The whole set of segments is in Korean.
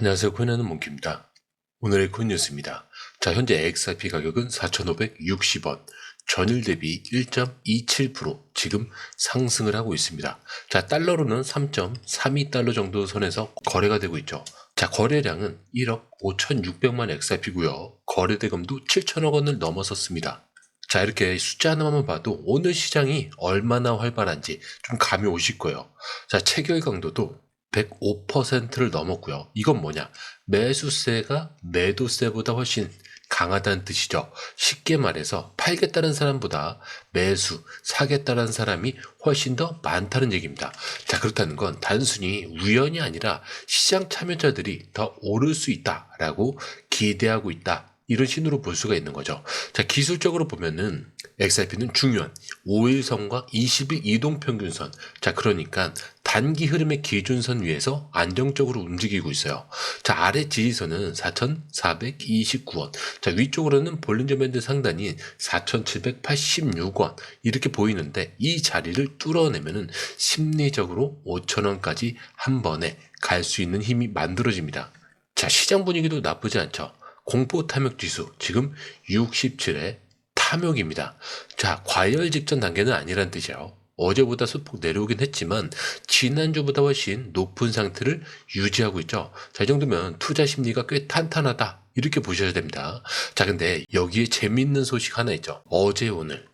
안녕하세요. 코인하는 몽키입니다. 오늘의 코인 뉴스입니다. 자, 현재 XRP 가격은 4,560원, 전일 대비 1.27% 지금 상승을 하고 있습니다. 자, 달러로는 3.32달러 정도 선에서 거래가 되고 있죠. 자, 거래량은 1억 5,600만 XRP고요. 거래 대금도 7천억 원을 넘어섰습니다. 자, 이렇게 숫자 하나만 봐도 오늘 시장이 얼마나 활발한지 좀 감이 오실 거예요. 자, 체결 강도도 105%를 넘었고요. 이건 뭐냐? 매수세가 매도세보다 훨씬 강하다는 뜻이죠. 쉽게 말해서 팔겠다는 사람보다 매수, 사겠다는 사람이 훨씬 더 많다는 얘기입니다. 자, 그렇다는 건 단순히 우연이 아니라 시장 참여자들이 더 오를 수 있다라고 기대하고 있다. 이런 신호로 볼 수가 있는 거죠. 자, 기술적으로 보면은 XRP는 중요한 5일선과 20일 이동평균선, 자, 그러니까 단기 흐름의 기준선 위에서 안정적으로 움직이고 있어요. 자, 아래 지지선은 4,429원, 자, 위쪽으로는 볼린저 밴드 상단인 4,786원 이렇게 보이는데, 이 자리를 뚫어내면은 심리적으로 5,000원까지 한 번에 갈 수 있는 힘이 만들어집니다. 자, 시장 분위기도 나쁘지 않죠. 공포 탐욕 지수 지금 67에 탐욕입니다. 자, 과열 직전 단계는 아니란 뜻이에요. 어제보다 소폭 내려오긴 했지만 지난주보다 훨씬 높은 상태를 유지하고 있죠. 자, 이 정도면 투자 심리가 꽤 탄탄하다 이렇게 보셔야 됩니다. 자, 근데 여기에 재밌는 소식 하나 있죠. 어제 오늘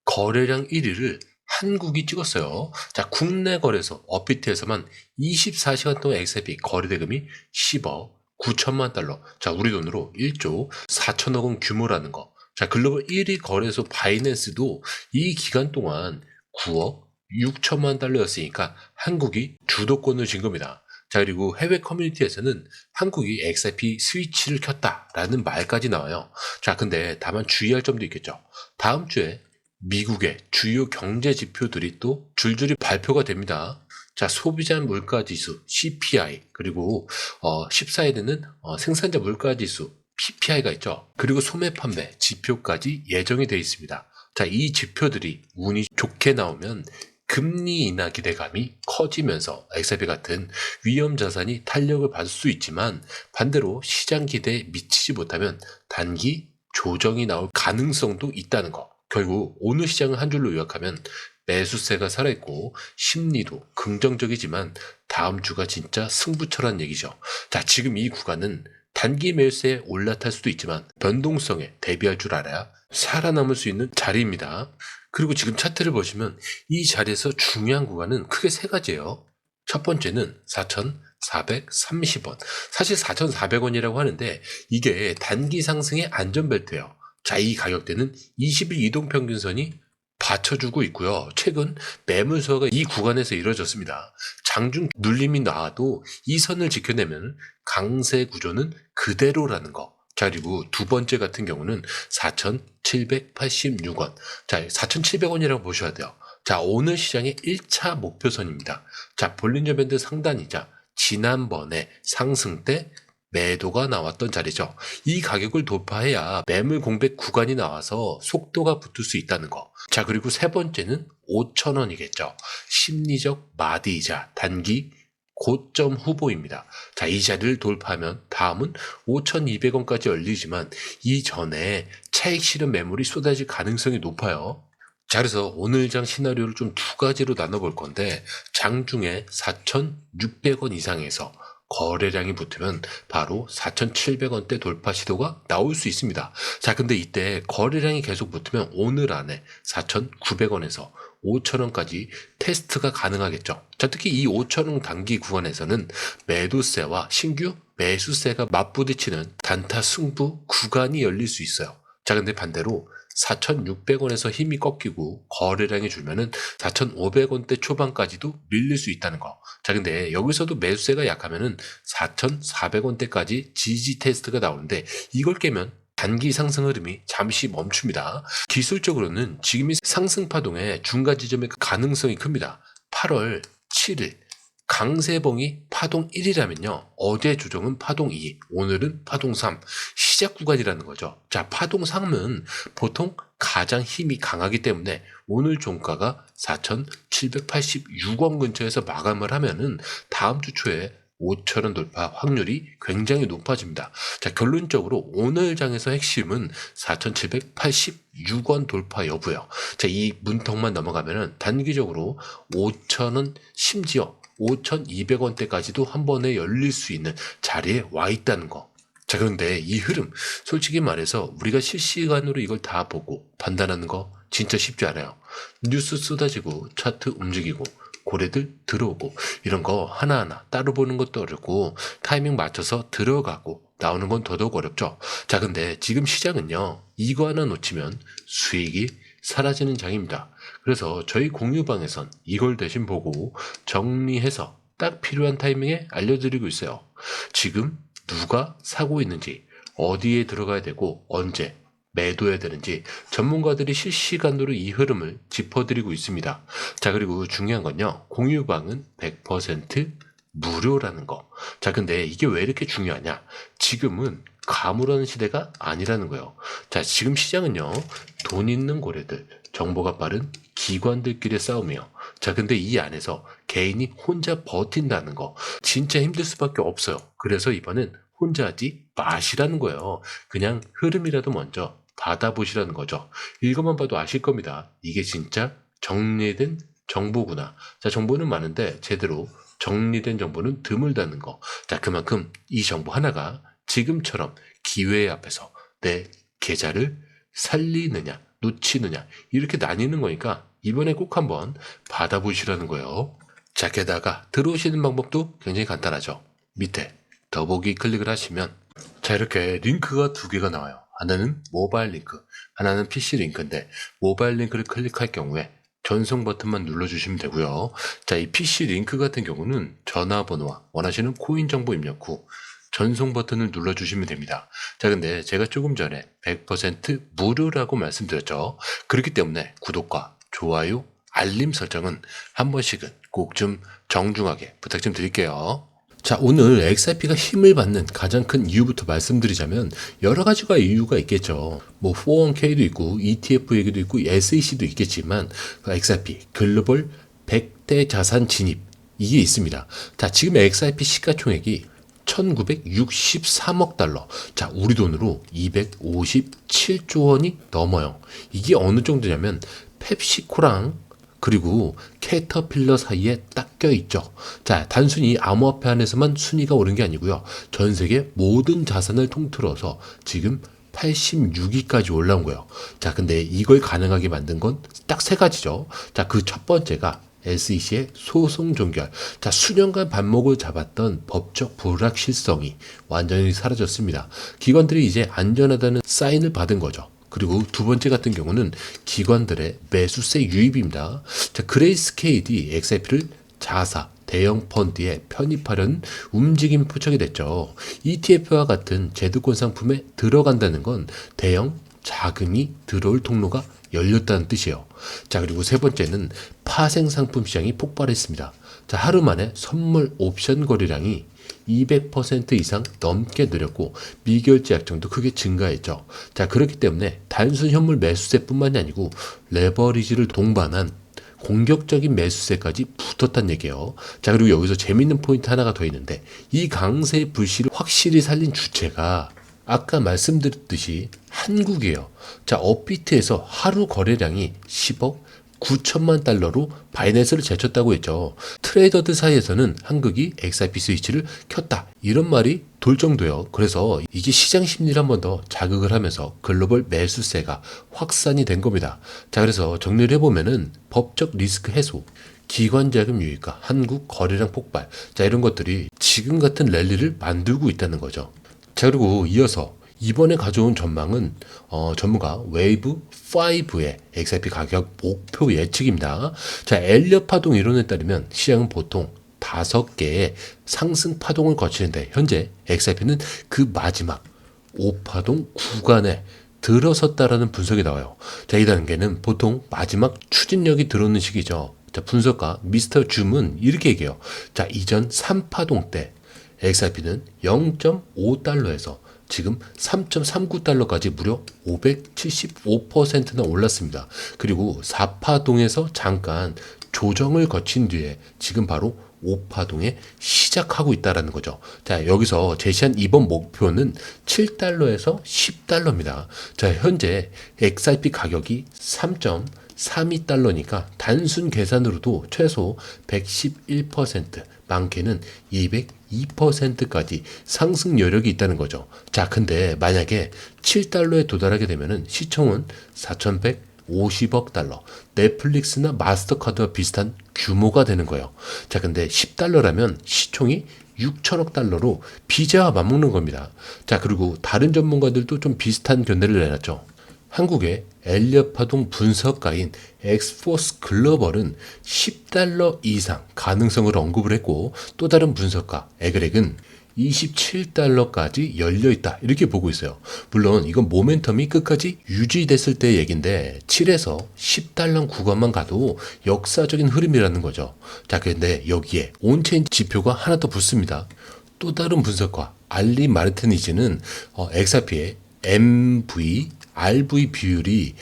거래량 1위를 한국이 찍었어요. 자, 국내 거래소 업비트에서만 24시간 동안 XRP 거래 대금이 10억 9천만 달러. 자, 우리 돈으로 1조 4천억 원 규모라는 거. 자, 글로벌 1위 거래소 바이낸스도 이 기간 동안 9억 6천만 달러였으니까 한국이 주도권을 쥔 겁니다. 자, 그리고 해외 커뮤니티에서는 한국이 XRP 스위치를 켰다라는 말까지 나와요. 자, 근데 다만 주의할 점도 있겠죠. 다음 주에 미국의 주요 경제 지표들이 또 줄줄이 발표가 됩니다. 자, 소비자 물가지수 CPI, 그리고 14일에는 생산자 물가지수 PPI가 있죠. 그리고 소매 판매 지표까지 예정이 되어 있습니다. 자, 이 지표들이 운이 좋게 나오면 금리 인하 기대감이 커지면서 XRP 같은 위험 자산이 탄력을 받을 수 있지만, 반대로 시장 기대에 미치지 못하면 단기 조정이 나올 가능성도 있다는 거. 결국 오늘 시장을 한 줄로 요약하면 매수세가 살아있고 심리도 긍정적이지만 다음 주가 진짜 승부처란 얘기죠. 자, 지금 이 구간은 단기 매수세에 올라탈 수도 있지만 변동성에 대비할 줄 알아야 살아남을 수 있는 자리입니다. 그리고 지금 차트를 보시면 이 자리에서 중요한 구간은 크게 세 가지예요. 첫 번째는 4,430원. 사실 4,400원이라고 하는데 이게 단기 상승의 안전벨트예요. 자, 이 가격대는 20일 이동평균선이 받쳐주고 있고요. 최근 매물 소화가 이 구간에서 이루어졌습니다. 장중 눌림이 나와도 이 선을 지켜내면 강세 구조는 그대로라는 거. 자, 그리고 두 번째 같은 경우는 4,786원. 자, 4,700원이라고 보셔야 돼요. 자, 오늘 시장의 1차 목표선입니다. 자, 볼린저 밴드 상단이자 지난번에 상승 때 매도가 나왔던 자리죠. 이 가격을 돌파해야 매물 공백 구간이 나와서 속도가 붙을 수 있다는 거. 자, 그리고 세 번째는 5,000원이겠죠. 심리적 마디이자 단기 고점 후보입니다. 자, 이 자리를 돌파하면 다음은 5,200원까지 열리지만 이전에 차익 실현 매물이 쏟아질 가능성이 높아요. 자, 그래서 오늘 장 시나리오를 좀 두 가지로 나눠볼 건데, 장중에 4,600원 이상에서 거래량이 붙으면 바로 4,700원대 돌파 시도가 나올 수 있습니다. 자, 근데 이때 거래량이 계속 붙으면 오늘 안에 4,900원에서 5,000원까지 테스트가 가능하겠죠. 자, 특히 이 5,000원 단기 구간에서는 매도세와 신규 매수세가 맞부딪히는 단타 승부 구간이 열릴 수 있어요. 자, 근데 반대로 4,600원에서 힘이 꺾이고 거래량이 줄면은 4,500원대 초반까지도 밀릴 수 있다는 거. 자, 근데 여기서도 매수세가 약하면은 4,400원대까지 지지 테스트가 나오는데 이걸 깨면 단기 상승 흐름이 잠시 멈춥니다. 기술적으로는 지금이 상승 파동의 중간 지점의 가능성이 큽니다. 8월 7일 강세봉이 파동 1이라면요. 어제 조정은 파동 2, 오늘은 파동 3. 시작 구간이라는 거죠. 자, 파동 3은 보통 가장 힘이 강하기 때문에 오늘 종가가 4,786원 근처에서 마감을 하면은 다음 주 초에 5,000원 돌파 확률이 굉장히 높아집니다. 자, 결론적으로 오늘 장에서 핵심은 4,786원 돌파 여부요. 자, 이 문턱만 넘어가면은 단기적으로 5,000원, 심지어 5,200원대까지도 한 번에 열릴 수 있는 자리에 와 있다는 거. 자, 그런데 이 흐름, 솔직히 말해서 우리가 실시간으로 이걸 다 보고 판단하는 거 진짜 쉽지 않아요. 뉴스 쏟아지고 차트 움직이고 고래들 들어오고 이런 거 하나하나 따로 보는 것도 어렵고 타이밍 맞춰서 들어가고 나오는 건 더더욱 어렵죠. 자, 근데 지금 시장은요, 이거 하나 놓치면 수익이 사라지는 장입니다. 그래서 저희 공유방에선 이걸 대신 보고 정리해서 딱 필요한 타이밍에 알려드리고 있어요. 지금 누가 사고 있는지, 어디에 들어가야 되고 언제 매도해야 되는지 전문가들이 실시간으로 이 흐름을 짚어드리고 있습니다. 자, 그리고 중요한 건요, 공유방은 100% 무료라는 거. 자, 근데 이게 왜 이렇게 중요하냐? 지금은 가물하는 시대가 아니라는 거예요. 자, 지금 시장은요, 돈 있는 고래들, 정보가 빠른 기관들끼리의 싸움이에요. 자, 근데 이 안에서 개인이 혼자 버틴다는 거 진짜 힘들 수밖에 없어요. 그래서 이번엔 혼자 하지 마시라는 거예요. 그냥 흐름이라도 먼저 받아보시라는 거죠. 이것만 봐도 아실 겁니다. 이게 진짜 정리된 정보구나. 자, 정보는 많은데 제대로 정리된 정보는 드물다는 거. 자, 그만큼 이 정보 하나가 지금처럼 기회 앞에서 내 계좌를 살리느냐 놓치느냐 이렇게 나뉘는 거니까 이번에 꼭 한번 받아보시라는 거예요. 자, 게다가 들어오시는 방법도 굉장히 간단하죠. 밑에 더보기 클릭을 하시면 자, 이렇게 링크가 두 개가 나와요. 하나는 모바일 링크, 하나는 PC 링크인데 모바일 링크를 클릭할 경우에 전송 버튼만 눌러주시면 되고요. 자, 이 PC 링크 같은 경우는 전화번호와 원하시는 코인 정보 입력 후 전송 버튼을 눌러주시면 됩니다. 자, 근데 제가 조금 전에 100% 무료라고 말씀드렸죠. 그렇기 때문에 구독과 좋아요, 알림 설정은 한 번씩은 꼭 좀 정중하게 부탁 좀 드릴게요. 자, 오늘 XRP가 힘을 받는 가장 큰 이유부터 말씀드리자면 여러 가지가 이유가 있겠죠. 뭐 401k도 있고 ETF 얘기도 있고 SEC도 있겠지만 XRP 글로벌 100대 자산 진입 이게 있습니다. 자, 지금 XRP 시가총액이 1963억 달러. 자, 우리 돈으로 257조 원이 넘어요. 이게 어느 정도냐면 펩시코랑 그리고 캐터필러 사이에 딱 껴있죠. 자, 단순히 암호화폐 안에서만 순위가 오른 게 아니고요. 전 세계 모든 자산을 통틀어서 지금 86위까지 올라온 거예요. 자, 근데 이걸 가능하게 만든 건 딱 세 가지죠. 자, 그 첫 번째가 SEC의 소송 종결. 자, 수년간 발목을 잡았던 법적 불확실성이 완전히 사라졌습니다. 기관들이 이제 안전하다는 사인을 받은 거죠. 그리고 두 번째 같은 경우는 기관들의 매수세 유입입니다. 자, 그레이스케일이 XRP를 자사, 대형 펀드에 편입하려는 움직임이 포착이 됐죠. ETF와 같은 제도권 상품에 들어간다는 건 대형 자금이 들어올 통로가 열렸다는 뜻이에요. 자, 그리고 세 번째는 파생 상품 시장이 폭발했습니다. 자, 하루 만에 선물 옵션 거래량이 200% 이상 넘게 늘었고 미결제 약정도 크게 증가했죠. 자, 그렇기 때문에 단순 현물 매수세뿐만이 아니고 레버리지를 동반한 공격적인 매수세까지 붙었단 얘기예요. 자, 그리고 여기서 재밌는 포인트 하나가 더 있는데 이 강세의 불씨를 확실히 살린 주체가 아까 말씀드렸듯이 한국이에요. 자, 업비트에서 하루 거래량이 10억 9천만 달러로 바이낸스를 제쳤다고 했죠. 트레이더들 사이에서는 한국이 XRP 스위치를 켰다 이런 말이 돌 정도예요. 그래서 이게 시장 심리를 한 번 더 자극을 하면서 글로벌 매수세가 확산이 된 겁니다. 자, 그래서 정리를 해보면은 법적 리스크 해소, 기관 자금 유입과 한국 거래량 폭발, 자, 이런 것들이 지금 같은 랠리를 만들고 있다는 거죠. 자, 그리고 이어서 이번에 가져온 전망은 전문가 웨이브 5의 XRP 가격 목표 예측입니다. 자, 엘리엇 파동 이론에 따르면 시장은 보통 5개의 상승 파동을 거치는데 현재 XRP는 그 마지막 5파동 구간에 들어섰다라는 분석이 나와요. 자, 이 단계는 보통 마지막 추진력이 들어오는 시기죠. 자, 분석가 미스터 줌은 이렇게 얘기해요. 자, 이전 3파동 때 XRP는 0.5달러에서 지금 3.39달러까지 무려 575%나 올랐습니다. 그리고 4파동에서 잠깐 조정을 거친 뒤에 지금 바로 5파동에 시작하고 있다라는 거죠. 자, 여기서 제시한 이번 목표는 7달러에서 10달러입니다. 자, 현재 XRP 가격이 3.32달러니까 단순 계산으로도 최소 111%, 많게는 202%까지 상승 여력이 있다는 거죠. 자, 근데 만약에 7달러에 도달하게 되면은 시총은 4,150억 달러, 넷플릭스나 마스터카드와 비슷한 규모가 되는 거예요. 자, 근데 10달러라면 시총이 6천억 달러로 비자와 맞먹는 겁니다. 자, 그리고 다른 전문가들도 좀 비슷한 견해를 내놨죠. 한국의 엘리엇 파동 분석가인 엑스포스 글로벌은 10달러 이상 가능성을 언급을 했고, 또 다른 분석가 에그렉은 27달러까지 열려있다, 이렇게 보고 있어요. 물론 이건 모멘텀이 끝까지 유지됐을 때의 얘기인데 7에서 10달러 구간만 가도 역사적인 흐름이라는 거죠. 자, 그런데 여기에 온체인 지표가 하나 더 붙습니다. 또 다른 분석가 알리 마르티니즈는 XRP의 MV, RV 비율이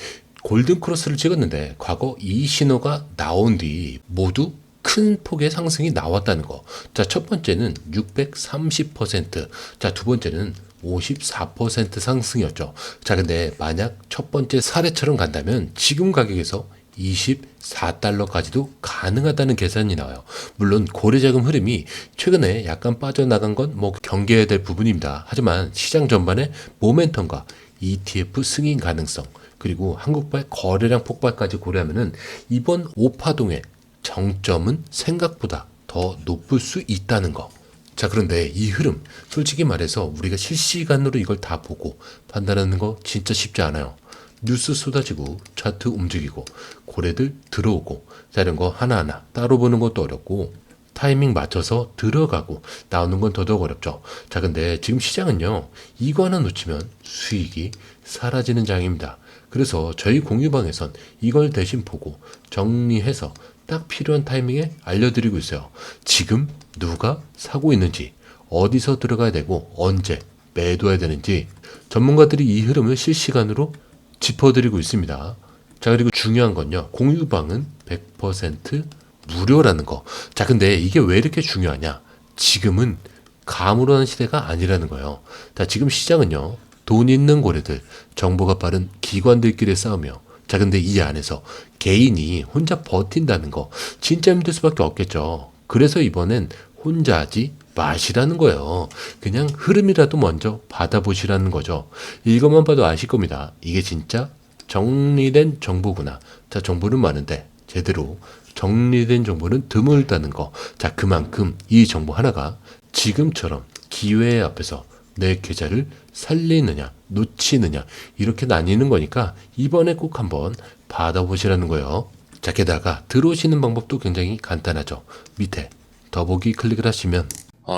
골든 크로스를 찍었는데 과거 이 신호가 나온 뒤 모두 큰 폭의 상승이 나왔다는 거. 자, 첫 번째는 630%, 자, 두 번째는 54% 상승이었죠. 자, 근데 만약 첫 번째 사례처럼 간다면 지금 가격에서 24달러까지도 가능하다는 계산이 나와요. 물론 고래자금 흐름이 최근에 약간 빠져나간 건 뭐 경계해야 될 부분입니다. 하지만 시장 전반의 모멘텀과 ETF 승인 가능성, 그리고 한국발 거래량 폭발까지 고려하면은 이번 5파동의 정점은 생각보다 더 높을 수 있다는 거. 자, 그런데 이 흐름, 솔직히 말해서 우리가 실시간으로 이걸 다 보고 판단하는 거 진짜 쉽지 않아요. 뉴스 쏟아지고 차트 움직이고 고래들 들어오고, 자, 이런 거 하나하나 따로 보는 것도 어렵고 타이밍 맞춰서 들어가고 나오는 건 더더욱 어렵죠. 자, 근데 지금 시장은요, 이거 하나 놓치면 수익이 사라지는 장입니다. 그래서 저희 공유방에선 이걸 대신 보고 정리해서 딱 필요한 타이밍에 알려드리고 있어요. 지금 누가 사고 있는지, 어디서 들어가야 되고 언제 매도해야 되는지 전문가들이 이 흐름을 실시간으로 짚어드리고 있습니다. 자, 그리고 중요한 건요, 공유방은 100% 무료라는 거. 자, 근데 이게 왜 이렇게 중요하냐? 지금은 감으로 하는 시대가 아니라는 거예요. 자, 지금 시장은요, 돈 있는 고래들, 정보가 빠른 기관들끼리 싸우며, 자, 근데 이 안에서 개인이 혼자 버틴다는 거 진짜 힘들 수밖에 없겠죠. 그래서 이번엔 혼자 하지 마시라는 거예요. 그냥 흐름이라도 먼저 받아보시라는 거죠. 이것만 봐도 아실 겁니다. 이게 진짜 정리된 정보구나. 자, 정보는 많은데 제대로 정리된 정보는 드물다는 거. 자, 그만큼 이 정보 하나가 지금처럼 기회 앞에서 내 계좌를 살리느냐 놓치느냐 이렇게 나뉘는 거니까 이번에 꼭 한번 받아보시라는 거예요. 자, 게다가 들어오시는 방법도 굉장히 간단하죠. 밑에 더보기 클릭을 하시면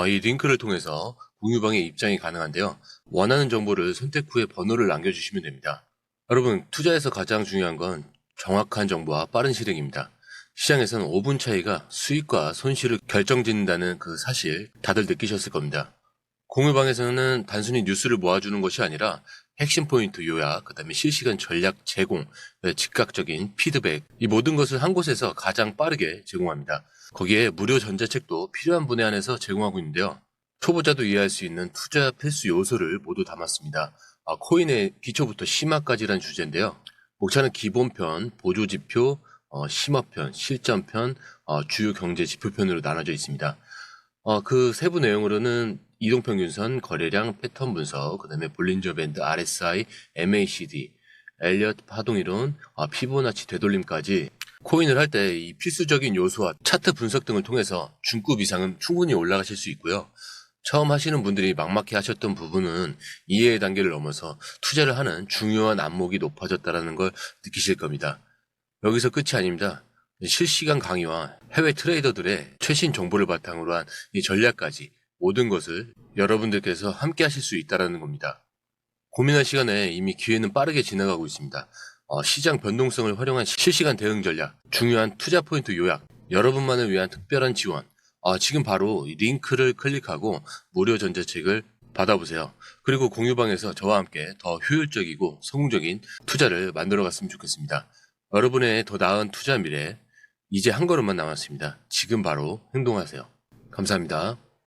이 링크를 통해서 공유방에 입장이 가능한데요. 원하는 정보를 선택 후에 번호를 남겨주시면 됩니다. 여러분, 투자에서 가장 중요한 건 정확한 정보와 빠른 실행입니다. 시장에서는 5분 차이가 수익과 손실을 결정짓는다는 그 사실 다들 느끼셨을 겁니다. 공유방에서는 단순히 뉴스를 모아주는 것이 아니라 핵심 포인트 요약, 그 다음에 실시간 전략 제공, 즉각적인 피드백, 이 모든 것을 한 곳에서 가장 빠르게 제공합니다. 거기에 무료 전자책도 필요한 분에 한해서 제공하고 있는데요. 초보자도 이해할 수 있는 투자 필수 요소를 모두 담았습니다. 코인의 기초부터 심화까지란 주제인데요. 목차는 기본편, 보조지표, 심화편, 실전편, 주요 경제 지표편으로 나눠져 있습니다. 그 세부 내용으로는 이동평균선, 거래량, 패턴 분석, 그 다음에 볼린저 밴드, RSI, MACD, 엘리엇 파동이론, 피보나치 되돌림까지 코인을 할 때 이 필수적인 요소와 차트 분석 등을 통해서 중급 이상은 충분히 올라가실 수 있고요. 처음 하시는 분들이 막막해 하셨던 부분은 이해의 단계를 넘어서 투자를 하는 중요한 안목이 높아졌다는 걸 느끼실 겁니다. 여기서 끝이 아닙니다. 실시간 강의와 해외 트레이더들의 최신 정보를 바탕으로 한 이 전략까지 모든 것을 여러분들께서 함께 하실 수 있다는 겁니다. 고민할 시간에 이미 기회는 빠르게 지나가고 있습니다. 시장 변동성을 활용한 실시간 대응 전략, 중요한 투자 포인트 요약, 여러분만을 위한 특별한 지원, 지금 바로 이 링크를 클릭하고 무료 전자책을 받아보세요. 그리고 공유방에서 저와 함께 더 효율적이고 성공적인 투자를 만들어 갔으면 좋겠습니다. 여러분의 더 나은 투자 미래, 이제 한 걸음만 남았습니다. 지금 바로 행동하세요. 감사합니다.